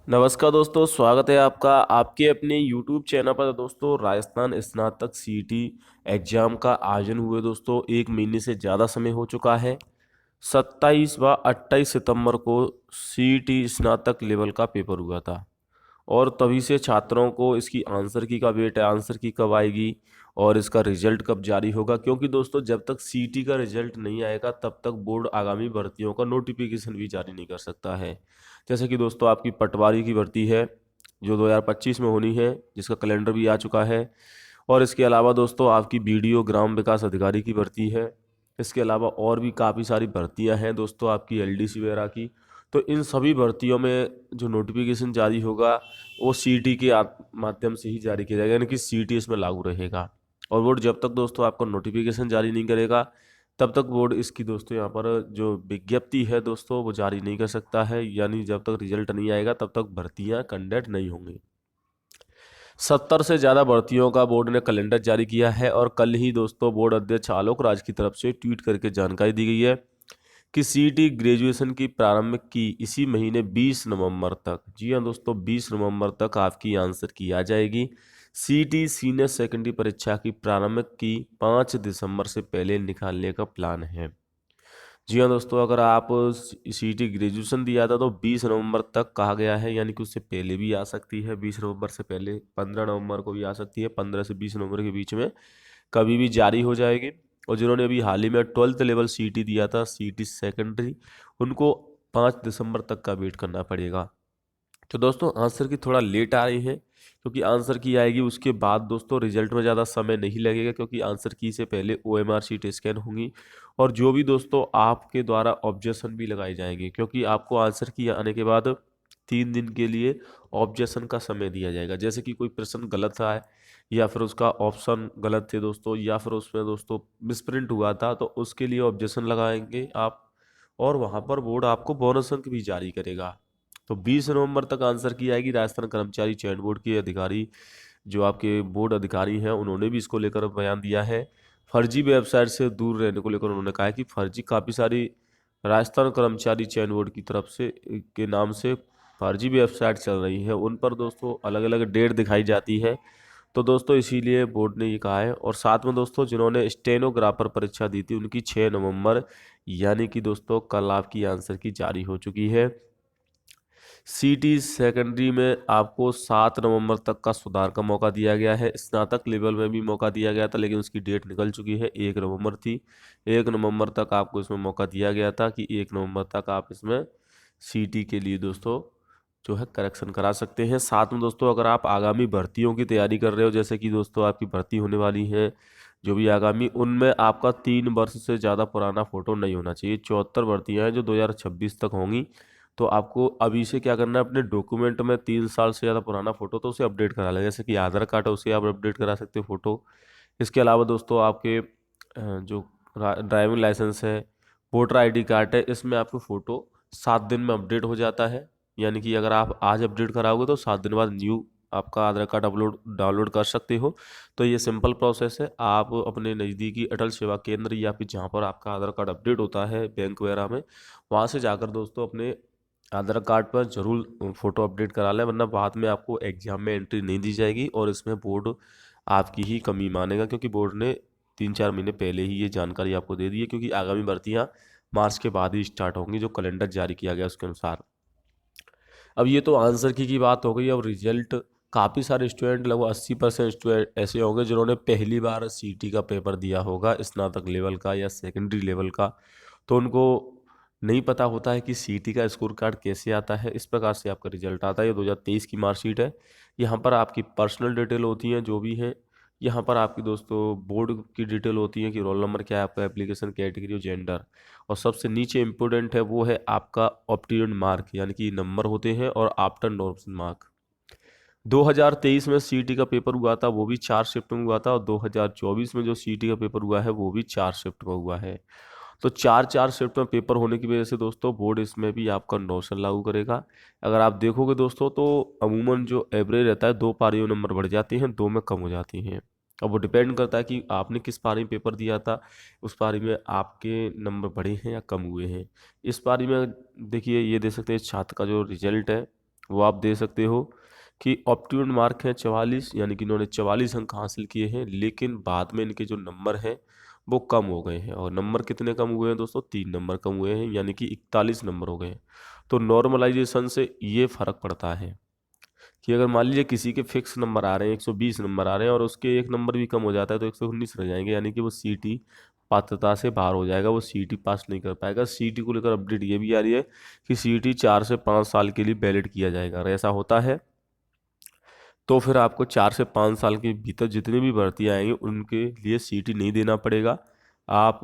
नमस्कार दोस्तों, स्वागत है आपका आपके अपने YouTube चैनल पर। दोस्तों, राजस्थान स्नातक सीईटी एग्जाम का आयोजन हुए दोस्तों 1 महीने से ज़्यादा समय हो चुका है। 27 व 28 सितंबर को सीईटी स्नातक लेवल का पेपर हुआ था और तभी से छात्रों को इसकी आंसर की का वेट है, आंसर की कब आएगी और इसका रिजल्ट कब जारी होगा। क्योंकि दोस्तों, जब तक सीईटी का रिजल्ट नहीं आएगा तब तक बोर्ड आगामी भर्तियों का नोटिफिकेशन भी जारी नहीं कर सकता है। जैसे कि दोस्तों, आपकी पटवारी की भर्ती है जो 2025 में होनी है, जिसका कैलेंडर भी आ चुका है। और इसके अलावा दोस्तों, आपकी बीडीओ ग्राम विकास अधिकारी की भर्ती है। इसके अलावा और भी काफ़ी सारी भर्तियां हैं दोस्तों, आपकी एलडीसी वगैरह की। तो इन सभी भर्तियों में जो नोटिफिकेशन जारी होगा वो सीईटी के माध्यम से ही जारी किया जाएगा, यानी कि सीईटी इसमें लागू रहेगा। और बोर्ड जब तक दोस्तों आपका नोटिफिकेशन जारी नहीं करेगा तब तक बोर्ड इसकी दोस्तों यहाँ पर जो विज्ञप्ति है दोस्तों वो जारी नहीं कर सकता है। यानी जब तक रिजल्ट नहीं आएगा तब तक भर्तियां कंडक्ट नहीं होंगी। 70 से ज़्यादा भर्तियों का बोर्ड ने कैलेंडर जारी किया है और कल ही दोस्तों बोर्ड अध्यक्ष आलोक राज की तरफ से ट्वीट करके जानकारी दी गई है कि सीईटी ग्रेजुएशन की प्रारंभिक की इसी महीने 20 नवंबर तक, जी हाँ दोस्तों, 20 नवंबर तक आपकी आंसर की आ जाएगी। सीईटी सीनियर सेकेंडरी परीक्षा की प्रारंभिक की 5 दिसंबर से पहले निकालने का प्लान है। जी हाँ दोस्तों, अगर आप सीईटी ग्रेजुएशन दिया था तो 20 नवंबर तक कहा गया है, यानी कि उससे पहले भी आ सकती है। 20 नवंबर से पहले 15 नवंबर को भी आ सकती है। 15 से 20 नवंबर के बीच में कभी भी जारी हो जाएगी। और जिन्होंने अभी हाल ही में 12th लेवल सीईटी दिया था, सीईटी सेकेंडरी, उनको 5 दिसंबर तक का वेट करना पड़ेगा। तो दोस्तों, आंसर की थोड़ा लेट आ रही है क्योंकि आंसर की आएगी उसके बाद दोस्तों रिजल्ट में ज़्यादा समय नहीं लगेगा, क्योंकि आंसर की से पहले ओएमआर शीट स्कैन होंगी और जो भी दोस्तों आपके द्वारा ऑब्जेक्शन भी लगाए जाएंगे, क्योंकि आपको आंसर की आने के बाद 3 दिन के लिए ऑब्जेक्शन का समय दिया जाएगा। जैसे कि कोई प्रश्न गलत है या फिर उसका ऑप्शन गलत थे दोस्तों, या फिर उसमें दोस्तों मिसप्रिंट हुआ था, तो उसके लिए ऑब्जेक्शन लगाएंगे आप और वहाँ पर बोर्ड आपको बोनस अंक भी जारी करेगा। तो 20 नवंबर तक आंसर की आएगी। राजस्थान कर्मचारी चयन बोर्ड के अधिकारी, जो आपके बोर्ड अधिकारी हैं, उन्होंने भी इसको लेकर बयान दिया है। फर्जी वेबसाइट से दूर रहने को लेकर उन्होंने कहा है कि फर्जी काफ़ी सारी राजस्थान कर्मचारी चयन बोर्ड की तरफ से के नाम से फर्जी वेबसाइट चल रही है, उन पर दोस्तों अलग अलग डेट दिखाई जाती है। तो दोस्तों इसीलिए बोर्ड ने ये कहा है। और साथ में दोस्तों, जिन्होंने स्टेनोग्राफर परीक्षा दी थी उनकी 6 नवंबर, यानी कि दोस्तों कल आपकी आंसर की जारी हो चुकी है। सीटी सेकेंडरी में आपको 7 नवंबर तक का सुधार का मौका दिया गया है। स्नातक लेवल में भी मौका दिया गया था, लेकिन उसकी डेट निकल चुकी है, 1 नवंबर थी। 1 नवंबर तक आपको इसमें मौका दिया गया था कि 1 नवंबर तक आप इसमें सीटी के लिए दोस्तों जो है करेक्शन करा सकते हैं। साथ में दोस्तों, अगर आप आगामी भर्तियों की तैयारी कर रहे हो, जैसे कि दोस्तों आपकी भर्ती होने वाली है जो भी आगामी, उनमें आपका 3 वर्ष से ज़्यादा पुराना फोटो नहीं होना चाहिए। 74 भर्तियाँ हैं जो 2026 तक होंगी। तो आपको अभी से क्या करना है, अपने डॉक्यूमेंट में 3 साल से ज़्यादा पुराना फोटो तो उसे अपडेट करा लें। जैसे कि आधार कार्ड है उसे आप अपडेट करा सकते हो फोटो। इसके अलावा दोस्तों, आपके जो ड्राइविंग लाइसेंस है, वोटर आईडी कार्ड है, इसमें आपको फ़ोटो 7 दिन में अपडेट हो जाता है। यानी कि अगर आप आज अपडेट कराओगे तो 7 दिन बाद न्यू आपका आधार कार्ड अपलोड डाउनलोड कर सकते हो। तो ये सिंपल प्रोसेस है। आप अपने नज़दीकी अटल सेवा केंद्र या फिर जहाँ पर आपका आधार कार्ड अपडेट होता है बैंक वगैरह में, वहाँ से जाकर दोस्तों अपने आधार कार्ड पर जरूर फ़ोटो अपडेट करा लें, वरना बाद में आपको एग्जाम में एंट्री नहीं दी जाएगी और इसमें बोर्ड आपकी ही कमी मानेगा, क्योंकि बोर्ड ने 3-4 महीने पहले ही ये जानकारी आपको दे दी है। क्योंकि आगामी भर्तियां मार्च के बाद ही स्टार्ट होंगी, जो कैलेंडर जारी किया गया उसके अनुसार। अब ये तो आंसर की बात हो गई। अब रिजल्ट, काफ़ी सारे स्टूडेंट, लगभग 80% स्टूडेंट ऐसे होंगे जिन्होंने पहली बार सीटी का पेपर दिया होगा, स्नातक लेवल का या सेकेंडरी लेवल का। तो उनको नहीं पता होता है कि सीटी का स्कोर कार्ड कैसे आता है। इस प्रकार से आपका रिजल्ट आता है। ये 2023 की मार्कशीट है। यहाँ पर आपकी पर्सनल डिटेल होती हैं जो भी हैं। यहाँ पर आपकी दोस्तों बोर्ड की डिटेल होती है कि रोल नंबर क्या है आपका, एप्लीकेशन कैटेगरी और जेंडर। और सबसे नीचे इम्पोर्टेंट है वो है आपका ऑप्टेन्ड मार्क, यानी कि नंबर होते हैं, और आफ्टर नॉर्म्स मार्क। 2023 में सीईटी का पेपर हुआ था, वो भी 4 शिफ्ट में हुआ था, और 2024 में जो सीईटी का पेपर हुआ है वो भी 4 शिफ्ट में हुआ है। तो 4-4 शिफ्ट में पेपर होने की वजह से दोस्तों बोर्ड इसमें भी आपका नोशन लागू करेगा। अगर आप देखोगे दोस्तों तो अमूमन जो एवरेज रहता है, 2 पारियों में नंबर बढ़ जाते हैं, 2 में कम हो जाती हैं। अब वो डिपेंड करता है कि आपने किस पारी में पेपर दिया था, उस पारी में आपके नंबर बढ़े हैं या कम हुए हैं। इस पारी में देखिए, ये देख सकते हैं छात्र का जो रिजल्ट है वो आप दे सकते हो कि ऑप्टिमम मार्क हैं 44, यानी कि इन्होंने 44 अंक हासिल किए हैं, लेकिन बाद में इनके जो नंबर हैं वो कम हो गए हैं। और नंबर कितने कम हुए हैं दोस्तों? 3 नंबर कम हुए हैं, यानी कि 41 नंबर हो गए हैं। तो नॉर्मलाइजेशन से ये फर्क पड़ता है कि अगर मान लीजिए किसी के फिक्स नंबर आ रहे हैं, 120 नंबर आ रहे हैं, और उसके एक नंबर भी कम हो जाता है तो 119 रह जाएंगे, यानी कि वो सीटी पात्रता से बाहर हो जाएगा, वो सीटी पास नहीं कर पाएगा। सीटी को लेकर अपडेट ये भी आ रही है कि सीटी 4 से 5 साल के लिए वैलिड किया जाएगा। अगर ऐसा होता है तो फिर आपको 4 से 5 साल के भीतर जितनी भी भर्तियाँ आएंगी उनके लिए सीटी नहीं देना पड़ेगा। आप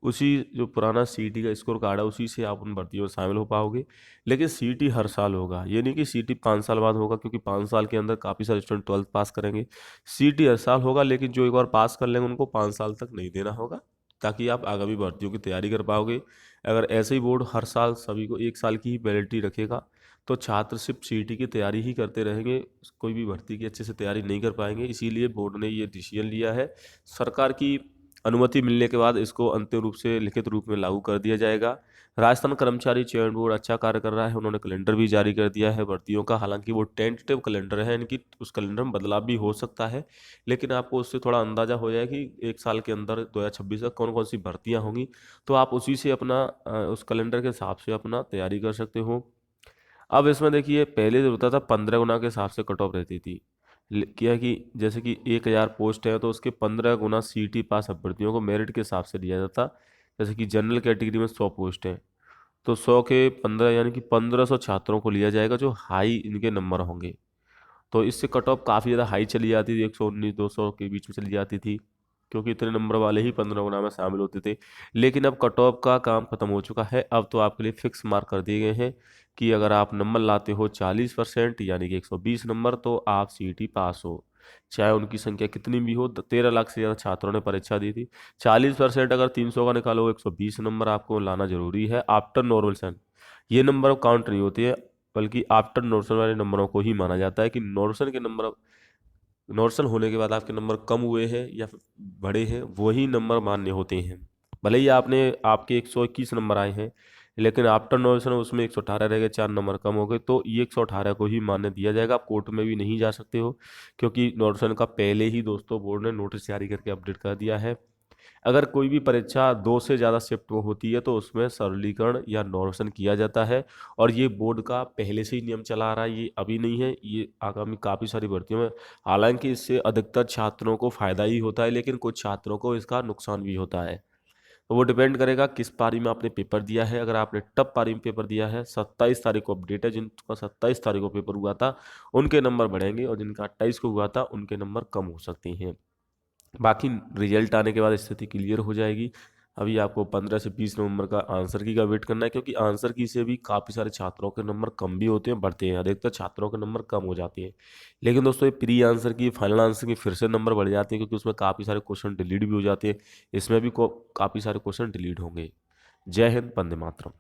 उसी जो पुराना सीटी का स्कोर कार्ड है उसी से आप उन भर्तियों में शामिल हो पाओगे। लेकिन सीटी हर साल होगा, ये नहीं कि सीटी 5 साल बाद होगा, क्योंकि 5 साल के अंदर काफ़ी सारे स्टूडेंट 12th पास करेंगे। सीटी हर साल होगा, लेकिन जो एक बार पास कर लेंगे उनको 5 साल तक नहीं देना होगा, ताकि आप आगामी भर्तियों की तैयारी कर पाओगे। अगर ऐसे ही बोर्ड हर साल सभी को 1 साल की ही वैलिडिटी रखेगा तो छात्र सिर्फ सीटी की तैयारी ही करते रहेंगे, कोई भी भर्ती की अच्छे से तैयारी नहीं कर पाएंगे। इसीलिए बोर्ड ने ये डिसीजन लिया है। सरकार की अनुमति मिलने के बाद इसको अंतिम रूप से लिखित रूप में लागू कर दिया जाएगा। राजस्थान कर्मचारी चयन बोर्ड अच्छा कार्य कर रहा है, उन्होंने कैलेंडर भी जारी कर दिया है भर्तियों का। हालांकि वो टेंटेटिव कैलेंडर है, इनकी उस कैलेंडर में बदलाव भी हो सकता है, लेकिन आपको उससे थोड़ा अंदाजा हो जाए कि 1 साल के अंदर 2026 तक कौन कौन सी भर्तियां होंगी, तो आप उसी से अपना उस कैलेंडर के हिसाब से अपना तैयारी कर सकते हो। अब इसमें देखिए, पहले जो होता था 15 गुना के हिसाब से कट ऑफ रहती थी। क्या कि जैसे कि 1,000 पोस्ट है तो उसके 15 गुना सीटी पास अभ्यर्थियों को मेरिट के हिसाब से दिया जाता। जैसे कि जनरल कैटेगरी में 100 पोस्ट हैं तो 100 के 15 यानी कि 1500 छात्रों को लिया जाएगा जो हाई इनके नंबर होंगे। तो इससे कट ऑफ काफ़ी ज़्यादा हाई चली जाती थी, 119 200 के बीच में चली जाती थी, क्योंकि इतने नंबर वाले ही 15 गुना में शामिल होते थे। लेकिन अब कट ऑफ का काम खत्म हो चुका है, अब तो आपके लिए फिक्स मार्क कर दिए गए हैं कि अगर आप नंबर लाते हो 40% यानी कि 120 नंबर तो आप सीईटी पास हो, चाहे उनकी संख्या कितनी भी हो। 13 लाख से ज़्यादा छात्रों ने परीक्षा दी थी। 40% अगर 300 का निकालो, 120 नंबर आपको लाना जरूरी है आफ्टर नॉर्मल। ये नंबर अब काउंट नहीं होती है, बल्कि आफ्टर नोर्सल वाले नंबरों को ही माना जाता है कि नोर्सल के नंबर, नोर्सल होने के बाद आपके नंबर कम हुए हैं या फिर बढ़े हैं, वही नंबर मान्य होते हैं। भले ही आपके 121 नंबर आए हैं, लेकिन आफ्टर नोर्सल उसमें 118 रह गए, 4 नंबर कम हो गए, तो ये 118 को ही मान्य दिया जाएगा। आप कोर्ट में भी नहीं जा सकते हो, क्योंकि नोर्सल का पहले ही दोस्तों बोर्ड ने नोटिस जारी करके अपडेट कर दिया है। अगर कोई भी परीक्षा 2 से ज़्यादा शिफ्ट में होती है तो उसमें सरलीकरण या नॉर्मलाइजेशन किया जाता है। और ये बोर्ड का पहले से ही नियम चला आ रहा है, ये अभी नहीं है, ये आगामी काफ़ी सारी भर्तियों में। हालांकि इससे अधिकतर छात्रों को फायदा ही होता है, लेकिन कुछ छात्रों को इसका नुकसान भी होता है। तो वो डिपेंड करेगा किस पारी में आपने पेपर दिया है। अगर आपने टप पारी में पेपर दिया है, 27 तारीख को अपडेट है, जिनका 27 तारीख को पेपर हुआ था उनके नंबर बढ़ेंगे, और जिनका 28 को हुआ था उनके नंबर कम हो सकते हैं। बाकी रिजल्ट आने के बाद स्थिति क्लियर हो जाएगी। अभी आपको 15 से 20 नवंबर का आंसर की का वेट करना है, क्योंकि आंसर की से भी काफ़ी सारे छात्रों के नंबर कम भी होते हैं, बढ़ते हैं। अधिकतर छात्रों के नंबर कम हो जाते हैं। लेकिन दोस्तों, ये प्री आंसर की फाइनल आंसर की फिर से नंबर बढ़ जाते हैं, क्योंकि उसमें काफ़ी सारे क्वेश्चन डिलीट भी हो जाते हैं। इसमें भी काफ़ी सारे क्वेश्चन डिलीट होंगे। जय हिंद, वंदे मातरम।